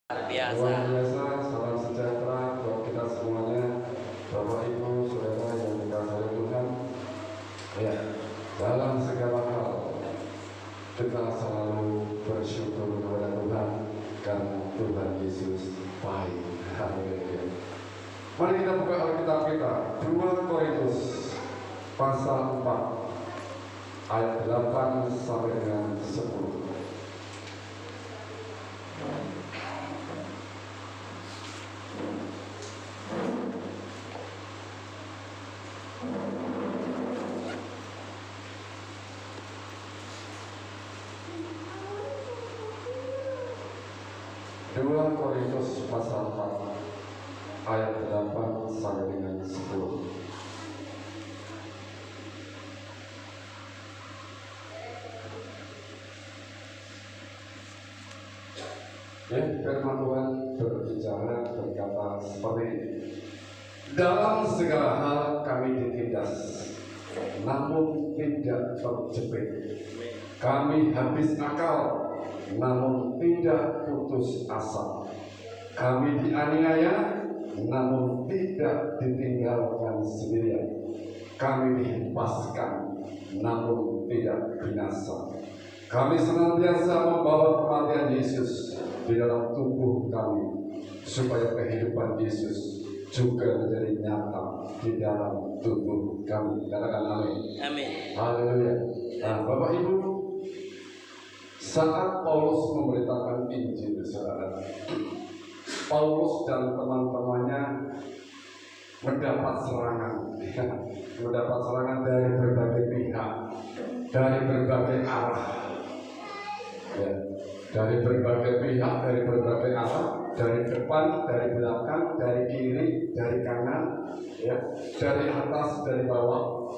Biasa. Luar biasa, salam sejahtera buat kita semuanya, Bapak Ibu, Saudara yang dikasihi Tuhan. Ya, dalam segala hal kita selalu bersyukur kepada Tuhan karena Tuhan Yesus baik. Haleluya. Mari kita buka Alkitab kita, 2 Korintus pasal 4 ayat 8 sampai dengan 10. Korintus pasal 4 ayat 8 sampai dengan 10. Ya, firman Tuhan berbicara berkata seperti ini. Dalam segala hal kami ditindas, namun tidak terjepit. Kami habis akal, namun tidak putus asa. Kami dianiaya, namun tidak ditinggalkan sendirian. Kami dihempaskan, namun tidak binasa. Kami senantiasa membawa kematian Yesus di dalam tubuh kami, supaya kehidupan Yesus juga menjadi nyata di dalam tubuh kami. Katakan amin. Amin. Haleluya. Nah, Bapak Ibu, saat Paulus memberitakan Injil, saudara, Paulus dan teman-temannya mendapat serangan, mendapat serangan dari berbagai pihak, dari berbagai arah, ya, dari berbagai pihak, dari berbagai arah, dari depan, dari belakang, dari kiri, dari kanan, ya, dari atas, dari bawah,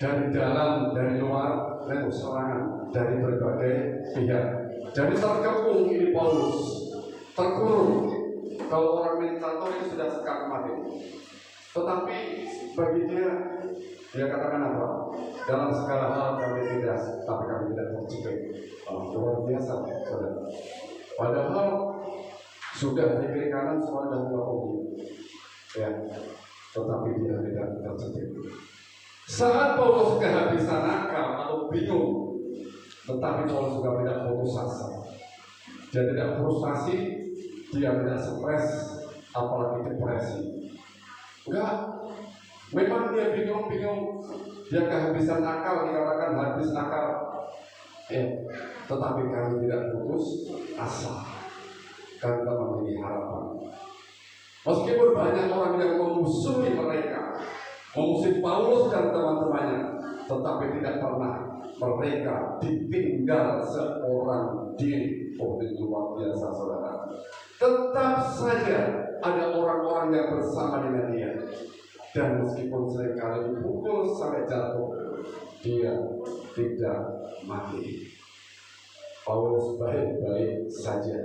dari dalam, dari luar, dan serangan dari berbagai pihak. Jadi terkepung ini Paulus, terkurung. Kalau orang meditator itu sudah sekat mati. Tetapi bagi dia katakan apa? Dalam segala hal kami tidak, tapi kami tidak terjepit. Luar biasa, saudara. Padahal sudah di kiri kanan semua sudah terkepung, ya, tetapi dia tidak terjepit. Saat Paulus kehabisan akal atau bingung, tetapi Paulus juga tidak putus asa. Dia tidak frustasi, dia tidak stres, apalagi depresi. Enggak, memang dia bingung-bingung, dia kehabisan akal, dikatakan habis akal, ya, tetapi kami tidak putus asa, karena memiliki harapan. Meskipun banyak orang yang memusuhi mereka, memusuhi Paulus dan teman-temannya, tetapi tidak pernah mereka ditinggal seorang diri. Oh, itu luar biasa, saudara. Tetap saja ada orang-orang yang bersama dengan dia, dan meskipun seringkali dipukul sampai jatuh, dia tidak mati. Paulus baik-baik saja.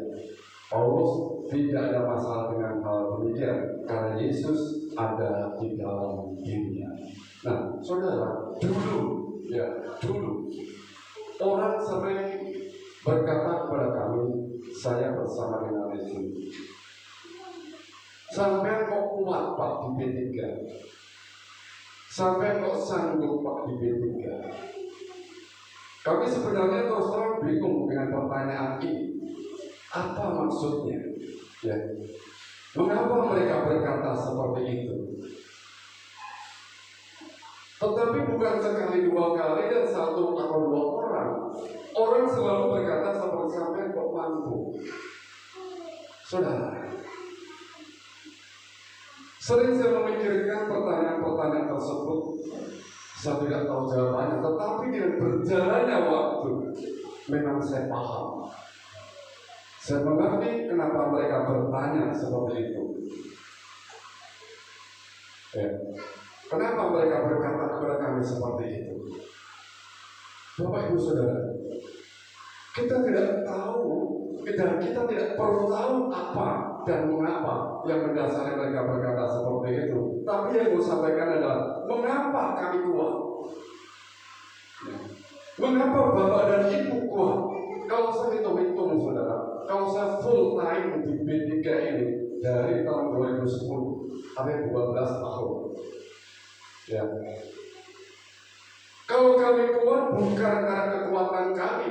Paulus tidak ada masalah dengan hal demikian, karena Yesus ada di dalam dirinya. Nah, saudara, dulu orang sering berkata kepada kami, saya bersama dengan Yesus. Sampai kok kuat Pak di B3, sampai kok sanggup Pak di B3. Kami sebenarnya terus terang bingung dengan pertanyaan ini. Apa maksudnya? Ya. Mengapa mereka berkata seperti itu? Tetapi bukan sekali, dua kali, dan satu atau dua orang. Orang selalu berkata seperti sampai kok mampu. Saudara, sering saya memikirkan pertanyaan-pertanyaan tersebut, saya tidak tahu jawabannya, tetapi dengan berjalannya waktu, memang saya paham. Saya mengerti kenapa mereka bertanya seperti itu. Ya. Kenapa mereka berkata kepada kami seperti itu? Bapak Ibu Saudara, kita tidak tahu, kita tidak perlu tahu apa dan mengapa yang mendasari mereka berkata seperti itu. Tapi yang mau sampaikan adalah mengapa kami kuat? Mengapa Bapak dan Ibu kuat? Kalau saya hitung-hitung, saudara, kalau saya full time di B3 ini dari tahun 2010 sampai 12 tahun. Ya. Kalau kami kuat bukan karena kekuatan kami,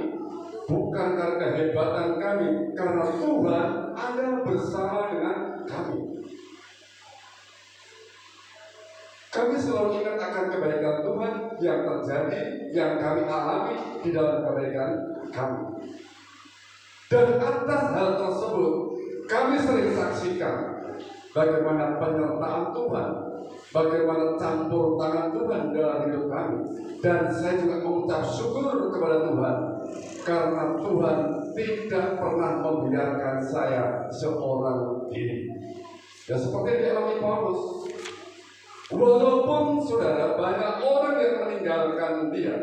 bukan karena kehebatan kami, karena Tuhan ada bersama dengan kami. Kami selalu ingat akan kebaikan Tuhan yang terjadi, yang kami alami di dalam kebaikan kami. Dan atas hal tersebut, kami sering saksikan bagaimana penyertaan Tuhan, bagaimana campur tangan Tuhan dalam hidup kami. Dan saya juga mengucap syukur kepada Tuhan, karena Tuhan tidak pernah membiarkan saya seorang diri. Ya seperti dialami Paulus. Walaupun saudara banyak orang yang meninggalkan dia,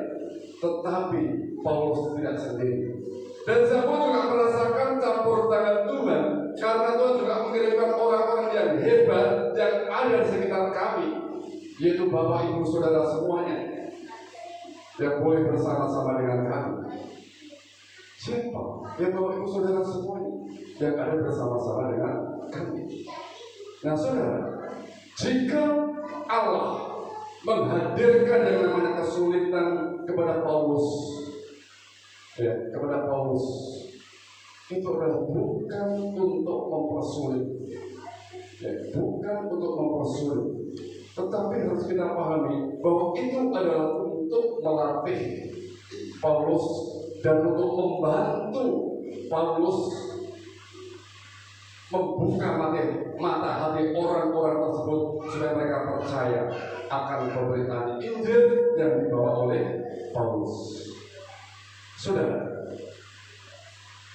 tetapi Paulus tidak sendiri. Dan saya pun juga merasakan campur tangan Tuhan, karena Tuhan juga mengirimkan orang-orang yang hebat yang ada di sekitar kami, yaitu Bapak Ibu Saudara semuanya yang boleh bersama-sama dengan kami. Siapa? Ya Bapak Ibu Saudara semuanya yang ada bersama-sama dengan kami. Nah saudara, jika Allah menghadirkan yang namanya kesulitan kepada Paulus, itu adalah bukan untuk mempersulit, bukan untuk mempersulit, tetapi harus kita pahami bahwa itu adalah untuk melatih Paulus dan untuk membantu Paulus membuka mata hati orang-orang tersebut supaya mereka percaya akan pemberitaan Injil yang dibawa oleh Paulus. Saudara,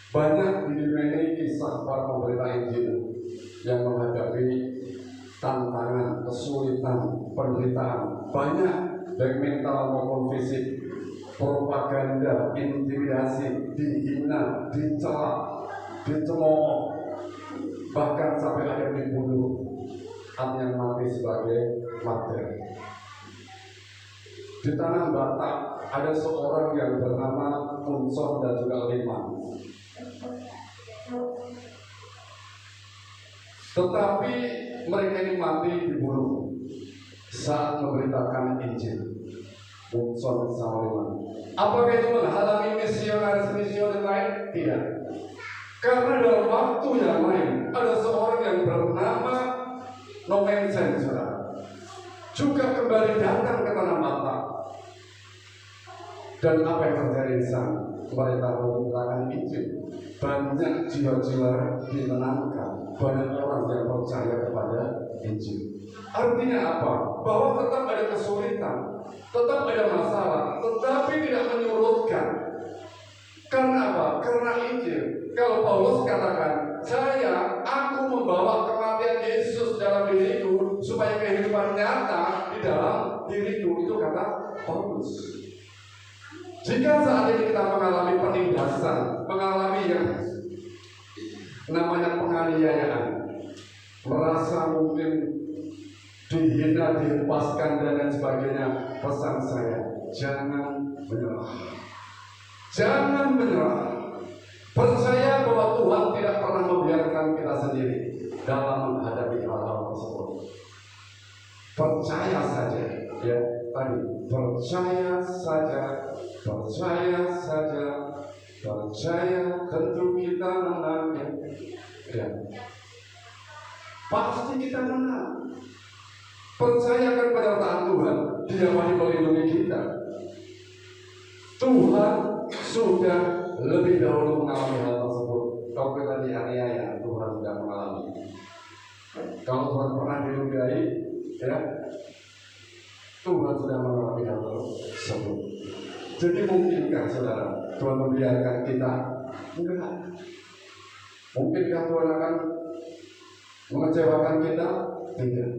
banyak di dunia ini kisah para pemberita Injil yang menghadapi tantangan, kesulitan, penderitaan. Banyak, baik mental maupun fisik, propaganda, intimidasi, dihina, dicela, dicemooh, bahkan sampai ada yang dibunuh, ada yang mati sebagai martir. Di tanah Batak ada seorang yang bernama Unsor dan juga Liman. Tetapi mereka ini mati dibunuh saat memberitakan Injil. Unsor sama Liman. Apakah itu menghalangi misionaris lain? Tidak. Karena dalam waktu yang lain ada seorang yang bernama Nomensen, saudara, juga kembali datang ke tanah Batak. Dan apa yang terjadi di sana? Mereka memberitakan Injil. Banyak jiwa-jiwa dimenangkan, banyak orang yang percaya kepada Injil. Artinya apa? Bahwa tetap ada kesulitan, tetap ada masalah, tetapi tidak menyurutkan. Karena apa? Karena Injil. Kalau Paulus katakan, aku membawa kematian Yesus dalam diriku supaya kehidupan nyata di dalam diriku. Itu kata Paulus. Jika saat ini kita mengalami penindasan, mengalami yang namanya penganiayaan, merasa mungkin dihina, dihempaskan dan lain sebagainya, pesan saya, jangan menyerah. Jangan menyerah. Percaya bahwa Tuhan tidak pernah membiarkan kita sendiri dalam menghadapi hal-hal tersebut. Percaya saja, ya tadi, percaya saja, tentu kita menang, ya. Pasti kita menang. Percayakan penyertaan Tuhan, Dia masih melindungi kita. Tuhan sudah lebih dahulu mengalami hal tersebut. Kalau kita dianiaya, Tuhan sudah mengalami. Kalau Tuhan pernah diludahi, ya, Tuhan sudah mengalami hal tersebut. Jadi mungkinkah saudara Tuhan membiarkan kita? Enggak. Mungkinkah Tuhan akan mengecewakan kita? Tidak.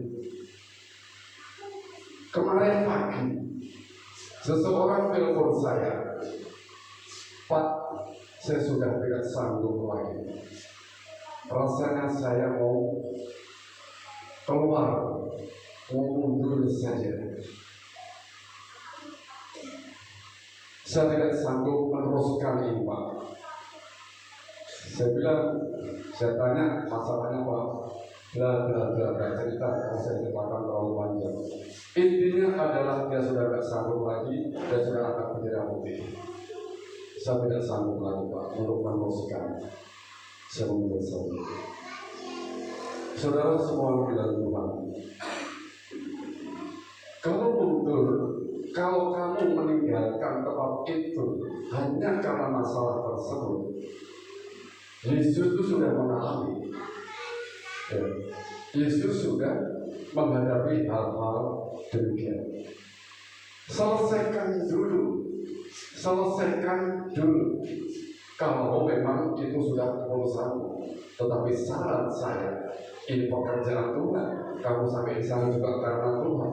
Kemarin pagi seseorang telepon saya, Pak, saya sudah tidak sanggup lagi. Rasanya saya mau keluar, mau mundur saja. Saya tidak sanggup meneruskan ini, Pak. Saya bilang, saya tanya masalahnya apa? Bla cerita, karena saya ceritakan terlalu panjang. Intinya adalah dia sudah tidak sanggup lagi, dia sudah angkat bendera putih. Saya tidak sanggup lagi Pak untuk meneruskan. Saya menyesal. Saudara semua bilang Tuhan, kalau mundur, kalau kamu meninggalkan tempat itu hanya karena masalah tersebut, Yesus itu sudah mengalami. Yesus sudah menghadapi hal-hal demikian. Selesaikan dulu. Kalau memang itu sudah urusanmu. Tetapi saran saya, ini pekerjaan Tuhan. Kamu sampai di sana juga karena Tuhan.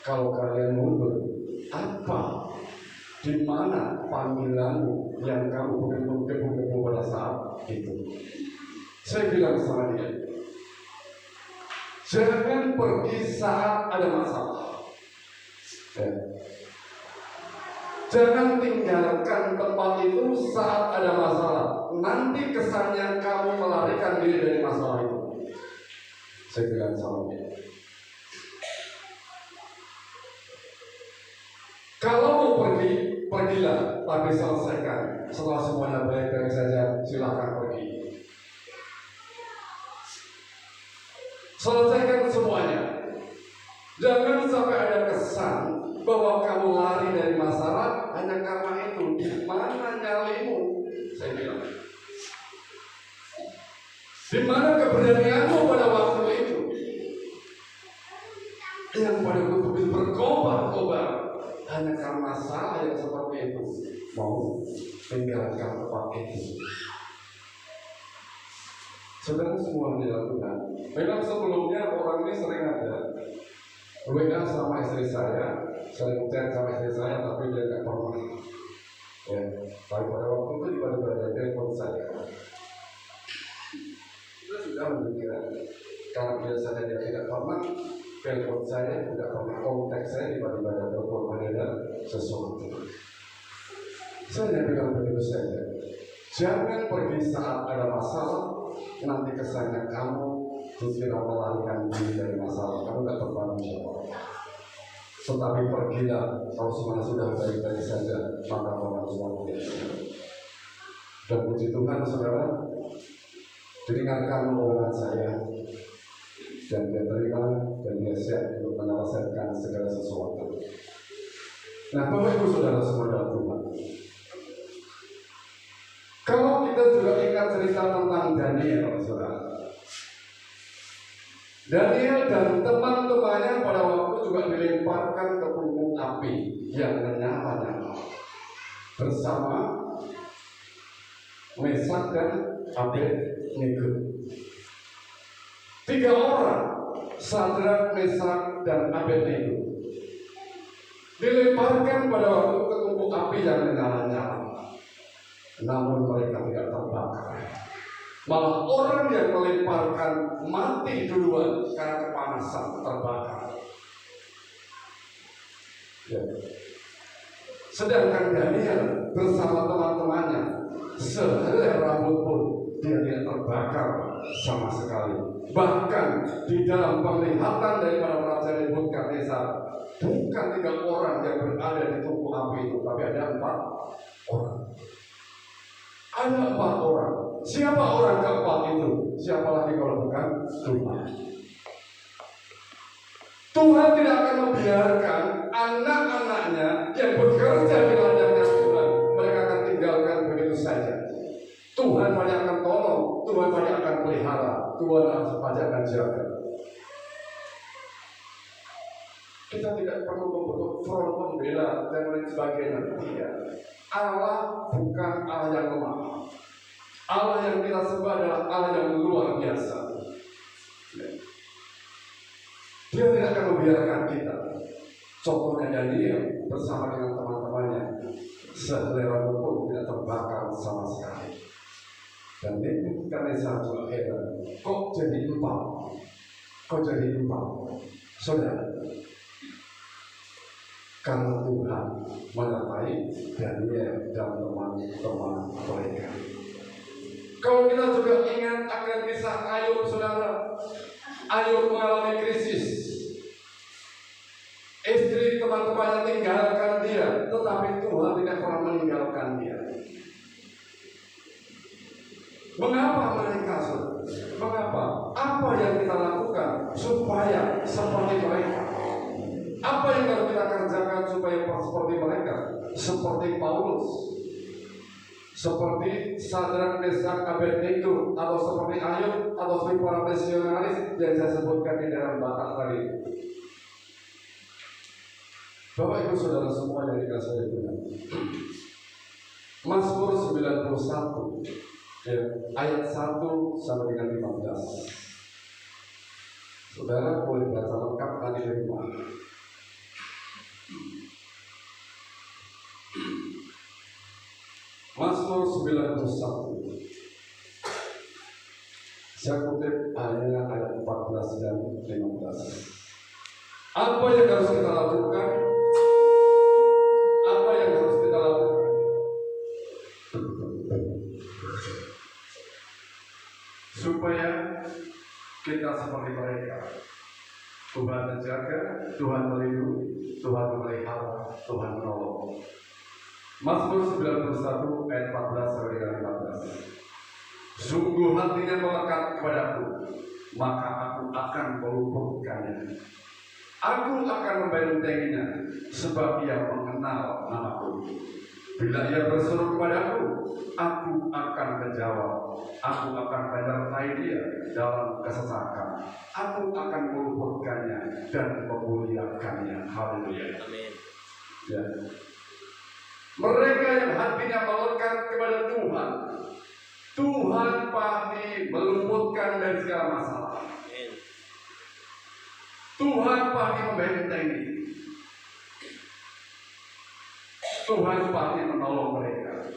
Kalau kalian mundur, apa? Di mana panggilanmu yang kamu begitu pada saat itu? Saya bilang sama dia, jangan pergi saat ada masalah. Jangan tinggalkan tempat itu saat ada masalah. Nanti kesannya kamu melarikan diri dari masalah itu. Saya bilang sama dia, kalau mau pergi, pergilah, tapi selesaikan. Setelah semuanya baik-baik saja, silakan pergi. Selesaikan semuanya. Jangan sampai ada kesan bahwa kamu lari dari masalah hanya karena itu. Di mana nyalimu? Saya bilang. Di mana keberanianmu pada waktu itu? Yang pada waktu itu berkobar-kobar hanya karena masalah yang seperti itu. Mau tinggalkan tempat itu. Saudara semua dilakukan. Memang sebelumnya orang ini sering ada WA sama istri saya, sering chat sama istri saya, tapi dia tidak pernah. Ya, tapi pada waktu itu tiba-tiba ada telepon saya. Kita sudah mendengar, karena biasanya dia tidak pernah telepon saya, tidak pernah kontak saya, tiba-tiba ada telepon ada sesuatu. Saya bilang begitu saja. Jangan pergi saat ada masalah. Nanti kesannya kamu dikira melarikan diri dari masalah, kamu tidak bertanggung jawab. Tetapi pergilah, kalau semuanya sudah baik-baik saja, maka orang luar biasa. Dan puji Tuhan, saudara, didengarkan omongan saya, dan dia terima dan dia siap untuk menyelesaikan segala sesuatu. Nah, Bapak Ibu Saudara semua dalam Tuhan, kalau kita juga ingat cerita tentang Daniel, saudara. Daniel dan teman-temannya pada waktu juga dilemparkan ke punggung api yang menyala-nyala bersama Mesak dan Abednego. 3 orang, Sadrak, Mesak, dan Abednego, dilemparkan pada waktu ke punggung api yang menyala-nyala. Namun mereka tidak terbakar. Malah orang yang melemparkan mati duluan karena kepanasan, terbakar. Ya. Sedangkan Daniel bersama teman-temannya, sehelai rambut pun dia tidak terbakar sama sekali. Bahkan di dalam penglihatan daripada Raja Nebukadnezar, bukan 3 orang yang berada di tungku api itu, tapi ada 4 orang. Ada 4 orang. Siapa orang keempat itu? Siapa lagi kalau bukan Tuhan? Tuhan tidak akan membiarkan anak-anaknya yang bekerja di ladangnya Tuhan, mereka akan tinggalkan begitu saja. Tuhan banyak akan tolong, Tuhan banyak akan pelihara, Tuhan banyak akan jaga. Kita tidak perlu membentuk front pembela dan lain sebagainya. Tidak. Allah bukan Allah yang lemah. Allah yang kita sembah adalah Allah yang luar biasa. Dia tidak akan membiarkan kita. Contohnya Daniel bersama dengan teman-temannya, sehelai rambut pun tidak terbakar sama sekali. Dan Nebukadnezar juga heran. Kok jadi 4? Kok jadi 4? Saudara, karena Tuhan menyertai Daniel dan teman-teman mereka. Kalau kita juga ingat akan kisah Ayub, saudara, Ayub mengalami krisis. Istri teman-temannya tinggalkan dia, tetapi Tuhan tidak pernah meninggalkan dia. Mengapa mereka? Mengapa? Apa yang kita lakukan supaya seperti mereka? Apa yang harus kita kerjakan supaya seperti mereka? Seperti Paulus, seperti Sadrak, Mesak, Abednego, atau seperti Ayub, atau seperti para misionaris yang saya sebutkan di dalam Batak tadi. Bapak Ibu Saudara semua yang dikasihi Tuhan, Mazmur 91 ya, ayat 1 sampai dengan 15. Saudara boleh baca lengkap nanti di rumah. Mazmur 91. Saya kutip hanya ayat 14 dan 15. Apa yang harus kita lakukan? Apa yang harus kita lakukan? Supaya kita seperti mereka. Tuhan menjaga, Tuhan melindungi, Tuhan memelihara, Tuhan menolong. Mazmur 91 ayat 14 sampai dengan 15. Sungguh hatinya melekat kepadaku, maka aku akan meluputkannya. Aku akan membentenginya, sebab ia mengenal namaku. Bila ia berseru kepadaku, aku akan menjawab. Aku akan menyertai dia dalam kesesakan. Aku akan meluputkannya dan memuliakannya. Haleluya. Amin. Ya. Mereka yang hatinya melekat kepada Tuhan, Tuhan pasti meluputkan dari segala masalah. Amin. Tuhan pasti membentengi. Tuhan pasti menolong mereka.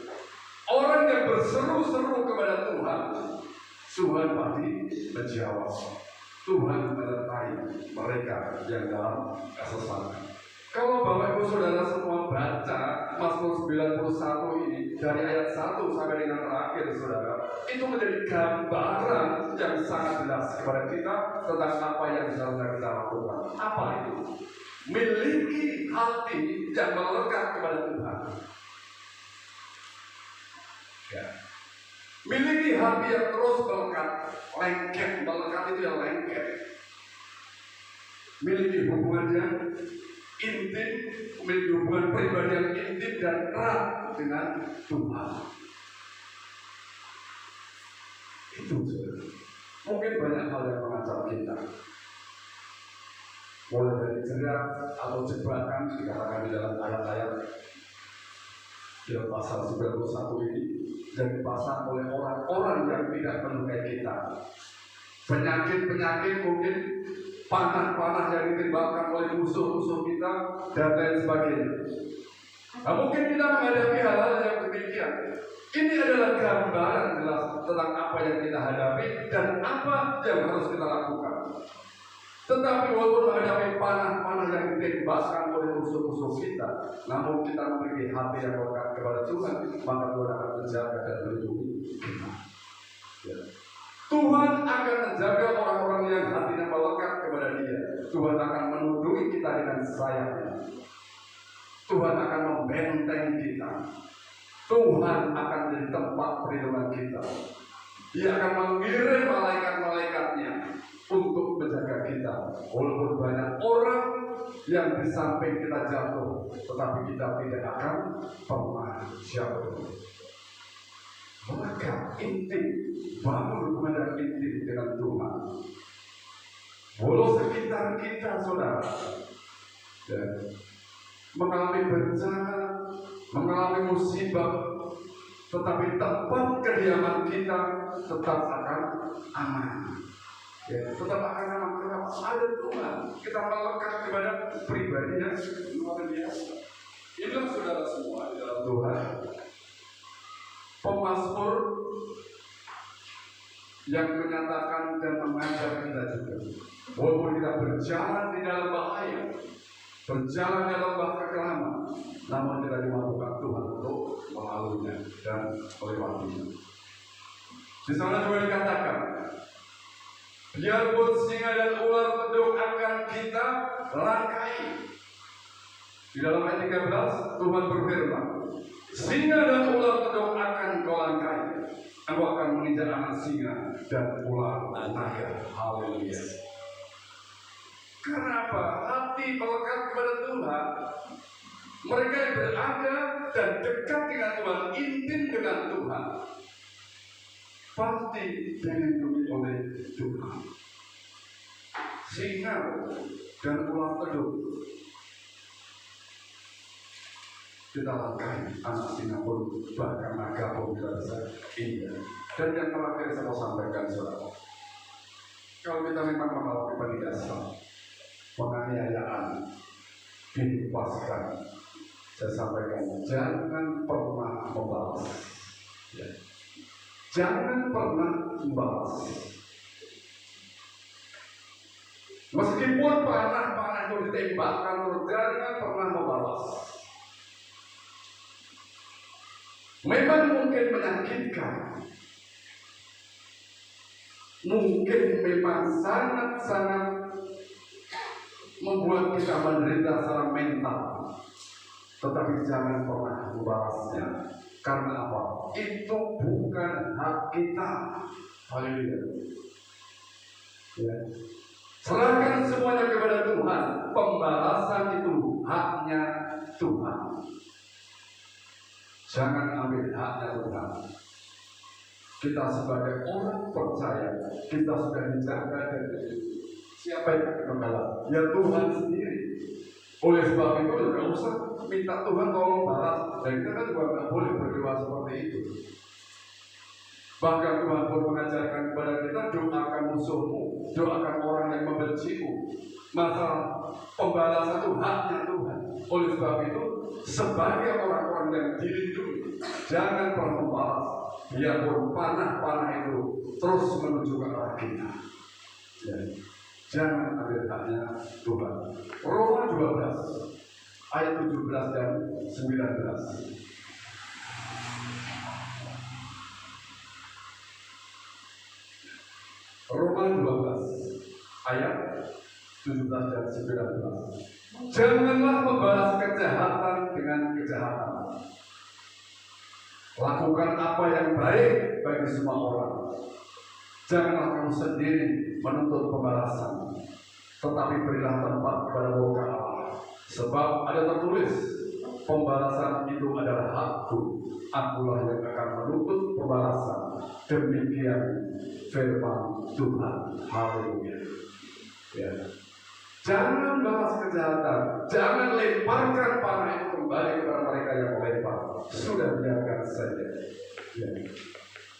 Orang yang berseru-seru kepada Tuhan, Tuhan pasti menjawab. Tuhan menyertai mereka yang dalam kesesakan. Kalau Bapak Ibu Saudara semua baca Mazmur 91 ini dari ayat 1 sampai dengan terakhir, saudara, itu menjadi gambaran yang sangat jelas kepada kita tentang apa yang seharusnya kita lakukan. Apa itu? Miliki hati yang melekat kepada Tuhan. Ya. Miliki hati yang terus melekat, lengket, melekat itu yang lengket. Miliki hubungan yang intim, memiliki hubungan pribadi yang intim dan erat dengan Tuhan. Itu saudara. Mungkin banyak hal yang mengancam kita, mulai dari jerat atau jebakan dikatakan di dalam ayat-ayat dalam pasal 91 ini, dan dipasang oleh orang-orang yang tidak menyukai kita. Penyakit-penyakit mungkin, panah-panah yang ditembakkan oleh musuh-musuh kita, dan lain sebagainya. Nah, mungkin kita menghadapi hal-hal yang demikian. Ini adalah gambaran jelas tentang apa yang kita hadapi dan apa yang harus kita lakukan. Tetapi walaupun menghadapi panah-panah yang ditembakkan oleh musuh-musuh kita, namun kita memiliki hati yang melekat kepada Tuhan, maka Tuhan akan menjaga dan melindungi kita. Ya. Tuhan akan menjaga orang-orang yang hatinya melekat kepada Dia. Tuhan akan melindungi kita dengan sayapnya. Tuhan akan membentengi kita. Tuhan akan menjadi tempat perlindungan kita. Dia akan mengirim malaikat-malaikatnya untuk menjaga kita. Walaupun banyak orang yang di samping kita jatuh, tetapi kita tidak akan pernah jatuh. Maka intim, bangun hubungan yang intim dengan Tuhan. Walau sekitar kita, saudara, ya, mengalami bencana, mengalami musibah, tetapi tempat kediaman kita tetap akan aman. Ya, tetap akan aman. Kenapa? Ada Tuhan. Kita melekat kepada pribadi yang luar biasa. Inilah saudara semua di dalam Tuhan. Pemazmur yang menyatakan dan mengajar kita juga, walaupun kita berjalan di dalam bahaya, berjalan dalam bahaya kekelaman, namun kita dimampukan Tuhan untuk melaluinya dan melewatinya. Di sana juga dikatakan, biarpun singa dan ular pedut akan kita langkai. Di dalam ayat 13 Tuhan berfirman, singa dan ular pedut akan kau langkai. Aku akan menginjak anak singa dan ular naga. Haleluya. Karena apa? Hati melekat kepada Tuhan. Mereka yang berada dan dekat dengan Tuhan, intim dengan Tuhan, pasti dilindungi oleh Tuhan. Singa dan ular pedut kita langkai, anak singa pun bahkan naga pun kita bisa injak. Dan yang terakhir saya mau sampaikan, saudara, kalau kita memang mengalami penindasan, penganiayaan, dihempaskan, saya sampaikan, jangan pernah membalas. Ya. Jangan pernah membalas. Meskipun panah itu ditembakkan, jangan pernah membalas. Memang mungkin menyakitkan, mungkin memang sangat-sangat membuat kita menderita secara mental, tetapi jangan pernah membalasnya. Karena apa? Itu bukan hak kita. Haleluya. Ya. Serahkan semuanya kepada Tuhan. Pembalasan itu haknya Tuhan. Jangan ambil haknya Tuhan. Kita sebagai orang percaya, kita sudah dijaga dari siapa yang akan membalas? Ya Tuhan sendiri. Oleh sebab itu tidak usah minta Tuhan tolong balas. Dan kita kan juga tidak boleh berdoa seperti itu. Bahkan Tuhan pun mengajarkan kepada kita, doakan musuhmu, doakan orang yang membencimu. Maka pembalasan itu haknya Tuhan. Oleh sebab itu, sebagai orang-orang yang dilindungi, jangan pernah membalas. Biarpun panah-panah itu terus menuju ke arah kita. Ya. Jangan ambil haknya Tuhan. Roma 12 ayat 17 dan 19. Roma 12 ayat 17 dan 19. Janganlah membalas kejahatan dengan kejahatan. Lakukan apa yang baik bagi semua orang. Janganlah kamu sendiri menuntut pembalasan, tetapi berilah tempat kepada murka Allah. Sebab ada tertulis, pembalasan itu adalah hakku. Akulah yang akan menuntut pembalasan. Demikian firman Tuhan. Haleluya. Ya. Jangan balas kejahatan. Jangan lemparkan panah itu kembali kepada mereka yang melempar. Sudah biarkan saja. Ya.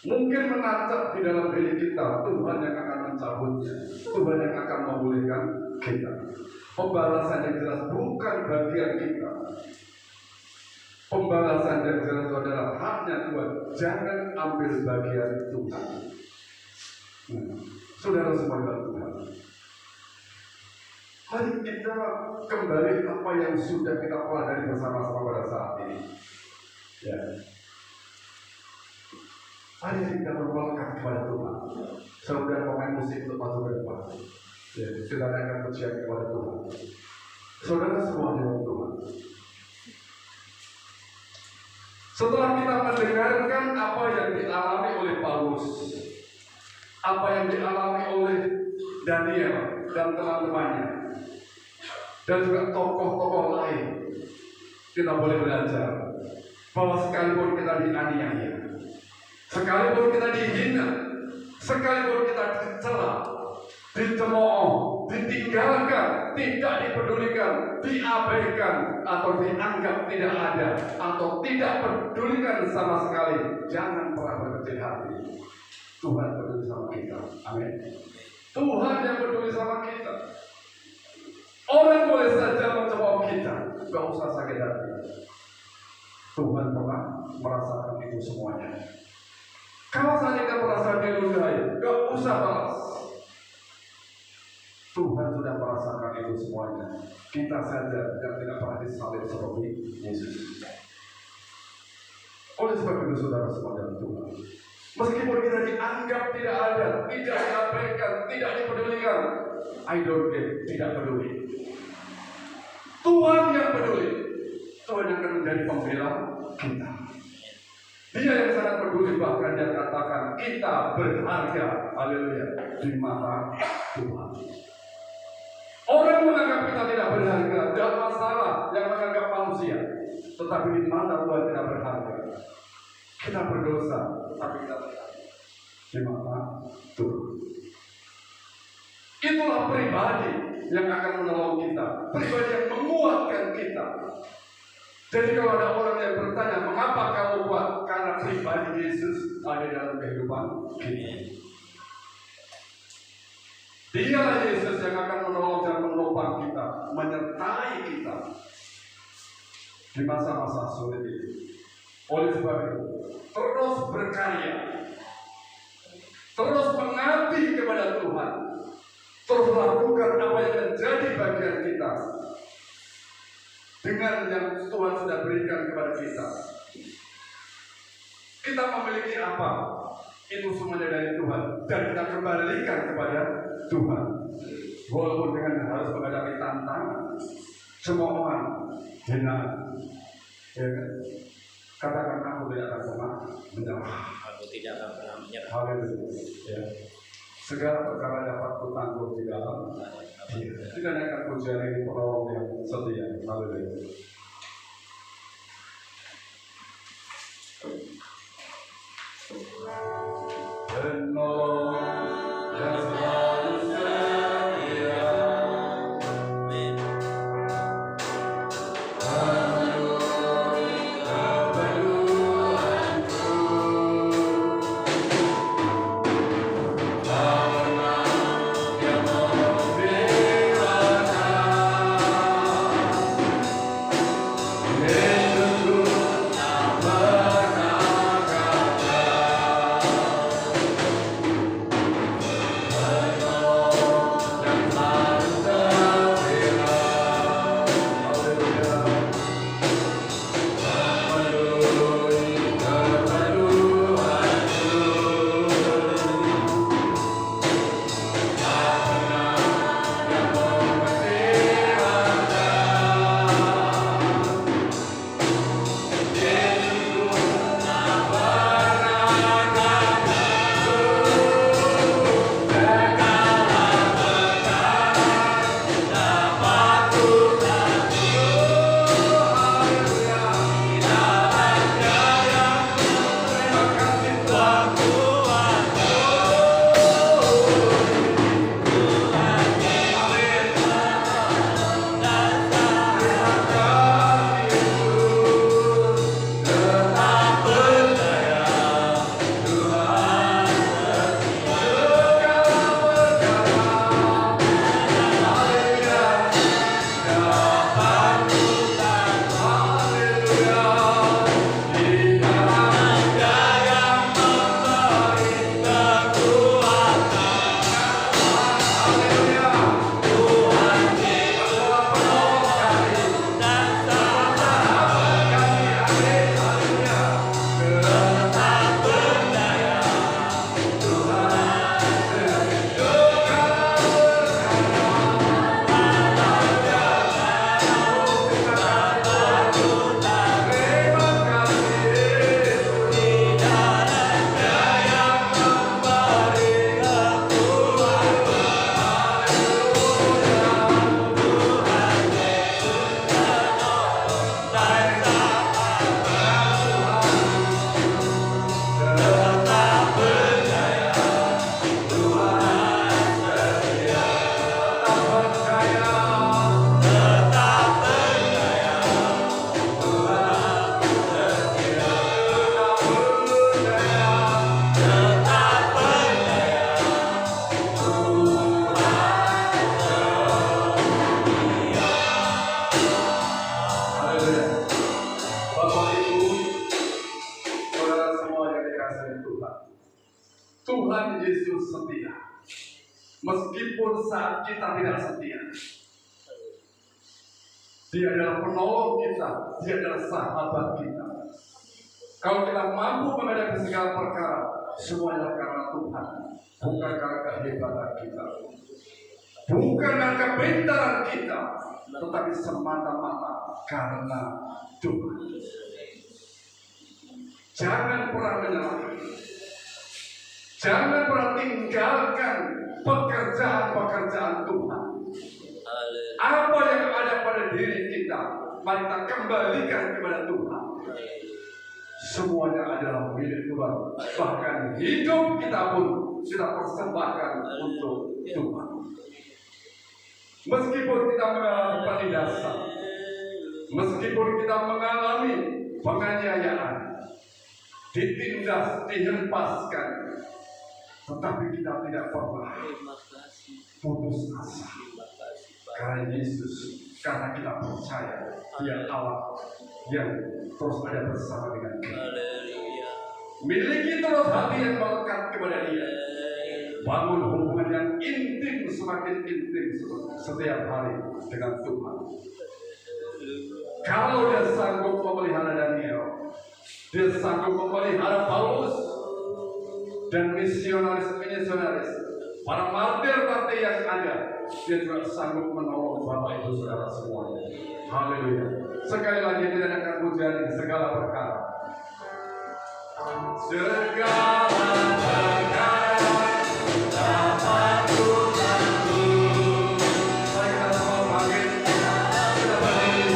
Mungkin menancap di dalam diri kita, Tuhan yang akan mencabutnya, Tuhan yang akan memulihkan kita. Pembalasan yang jelas bukan bagian kita. Pembalasan yang jelas itu adalah haknya Tuhan. Jangan ambil bagian Tuhan. Saudara semua dalam Tuhan, mari kita kembali apa yang sudah kita pelajari bersama-sama pada saat ini. Ya. Mari kita bermelekat kepada Tuhan. Saudara pemain musik untuk masuk ke depan. Ya, saudara akan percaya kepada Tuhan. Saudara semua dalam Tuhan. Setelah kita mendengarkan apa yang dialami oleh Paulus, apa yang dialami oleh Daniel dan teman-temannya, dan juga tokoh-tokoh lain, kita boleh belajar bahwa sekalipun kita dianiaya, sekalipun kita dihina, sekalipun kita dicela, dicemooh, ditinggalkan, tidak dipedulikan, diabaikan, atau dianggap tidak ada, atau tidak pedulikan sama sekali, jangan pernah berkecil hati. Tuhan peduli sama kita. Amin. Tuhan yang peduli sama kita. Orang boleh saja mencemooh kita, gak usah sakit hati. Tuhan pernah merasakan itu semuanya. Kalau saja kita merasa diludahi, gak usah balas. Tuhan sudah merasakan itu semuanya. Kita saja yang tidak pernah disalib seperti Yesus. Oleh sebab itu saudara semua dalam Tuhan, Meskipun kita dianggap tidak ada, tidak diabaikan, tidak dipedulikan, I don't care, tidak peduli. Tuhan yang peduli. Tuhan yang akan menjadi pembela kita. Dia yang sangat peduli, bahkan dia katakan kita berharga, haleluya, di mata Tuhan. Orang menganggap kita tidak berharga, tidak masalah yang menganggap manusia. Tetapi di mata Tuhan kita berharga. Kita berdosa, tetapi kita berharga di mata Tuhan. Itulah pribadi yang akan menolong kita, pribadi yang menguatkan kita. Jadi kalau ada orang yang bertanya, mengapa kamu kuat? Karena pribadi Yesus ada dalam kehidupan kita. Dialah Yesus yang akan menolong dan menopang kita, menyertai kita di masa-masa sulit ini. Oleh sebab itu, terus berkarya, terus mengabdi kepada Tuhan, terus lakukan apa yang menjadi bagian kita dengan yang Tuhan sudah berikan kepada kita. Kita memiliki apa? Itu semuanya dari Tuhan, dan kita kembalikan kepada Tuhan. Walaupun dengan harus menghadapi tantangan, semua orang hina, ya kan? Katakan aku tidak akan pernah menyerah. Aku tidak akan pernah menyerah. Haleluya. Ya. Segala perkara dapat kutanggung di dalam Dia. Tidak akan kujalani penolong yang setia. Haleluya. Penolong yang selalu setia. Tuhan Yesus setia. Meskipun saat kita tidak setia, Dia adalah penolong kita, Dia adalah sahabat kita. Kalau kita mampu menghadapi segala perkara, Semuanya karena Tuhan, bukan karena kehebatan kita, bukan karena kepintaran kita, tetapi semata-mata karena Tuhan. Jangan pernah menyerah. Jangan pernah tinggalkan pekerjaan-pekerjaan Tuhan. Apa yang ada pada diri kita, mari kita kembalikan kepada Tuhan. Semuanya adalah milik Tuhan. Bahkan hidup kita pun kita persembahkan untuk Tuhan. Meskipun kita mengalami penindasan, meskipun kita mengalami penganiayaan, ditindas, dihempaskan, tetapi kita tidak pernah putus asa. Karena Yesus, karena kita percaya Dia Allah yang terus ada bersama dengan kita. Miliki terus hati yang melekat kepada Dia. Bangun hubungan yang intim, semakin intim setiap hari dengan Tuhan. Kalau Dia sanggup memelihara Daniel, Dia sanggup memelihara Paulus dan misionaris-misionaris, para martir-martir yang ada, Dia juga sanggup menolong Bapak Ibu Saudara semuanya. Haleluya. Sekali lagi kita akan pujian di segala perkara. Segala perkara dapat Tuhanku. Mari kita sama bangkit. Kita berdiri.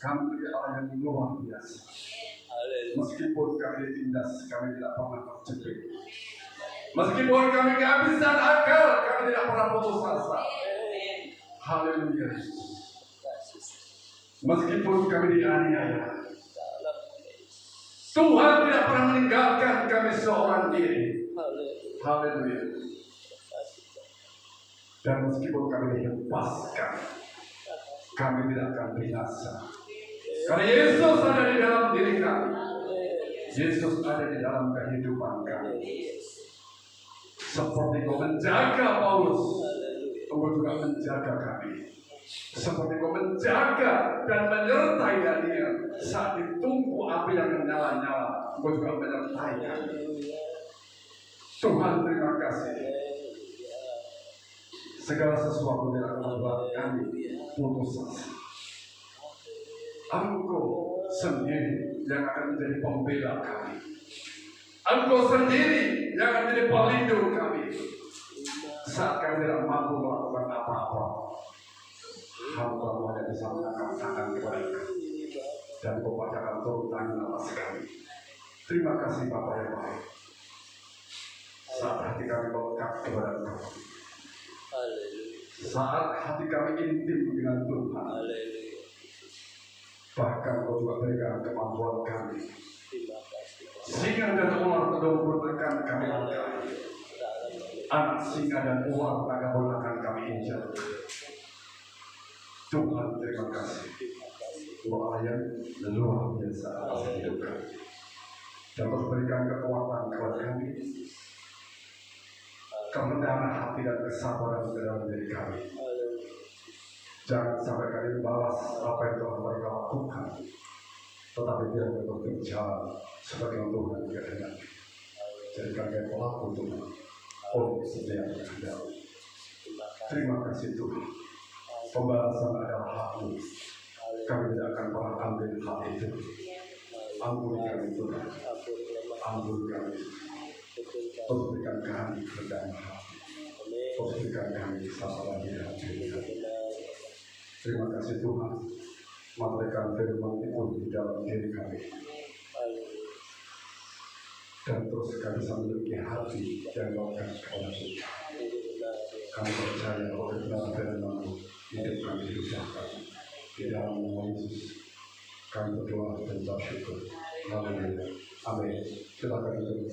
Kami Allah yang luar biasa. Meskipun kami ditindas, kami tidak pernah terjepit. Meskipun kami kehabisan akal, kami tidak pernah putus asa. Haleluya. Meskipun kami dianiaya, Tuhan tidak pernah meninggalkan kami seorang diri. Haleluya. Dan meskipun kami dihempaskan, kami tidak akan binasa. Karena Yesus ada di dalam diri kami. Yesus ada di dalam kehidupan kami. Seperti kau menjaga Paulus, engkau juga menjaga kami. Seperti kau menjaga dan menyertai Daniel saat ditunggu api yang menyala-nyala, engkau juga menyertai kami. Tuhan, terima kasih. Segala sesuatu yang akan membuat kami putus asa, Engkau sendiri yang akan menjadi pembela kami. Engkau sendiri yang akan menjadi pelindung kami saat kami tidak mampu melakukan apa-apa. Hamba hanya bisa mengangkat tangan kepada kami, dan Kau akan turun tangan atas kami. Terima kasih Bapa yang baik. Saat hati kami melekat kepada Kau, saat hati kami intim dengan Tuhan, bahkan Kau juga berikan kemampuan kami, singa dan ular kedua akan kami angkat, anak singa dan ular akan kami injak. Tuhan, terima kasih. Doa yang luar biasa atas hidup kami, dan terus berikan kekuatan kepada kami, kerendahan hati dan kesabaran dalam diri kami. Jangan sampai kami membalas apa yang telah mereka lakukan, tetapi biar mereka berjalan sebagai Tuhan kehendaki. Jadikan kami pelaku Tuhan oleh setiap kehendak. Terima kasih Tuhan. Pembalasan adalah hak-Mu. Kami tidak akan pernah ambil hak itu. Ampuni kami Tuhan. Ampuni kami. Terus berikan kami kerendahan hati. Terus berikan kami kesabaran di hati. Terima kasih Tuhan. Memberikan firman itu di dalam diri kami, dan terus kami bisa memiliki hati yang melekat kepada Tuhan. Kami percaya bahwa dalam firman-Mu hidup kami hidup kami. Di dalam nama Yesus kami berdoa dan bersyukur. Haleluya. Amin. Silakan.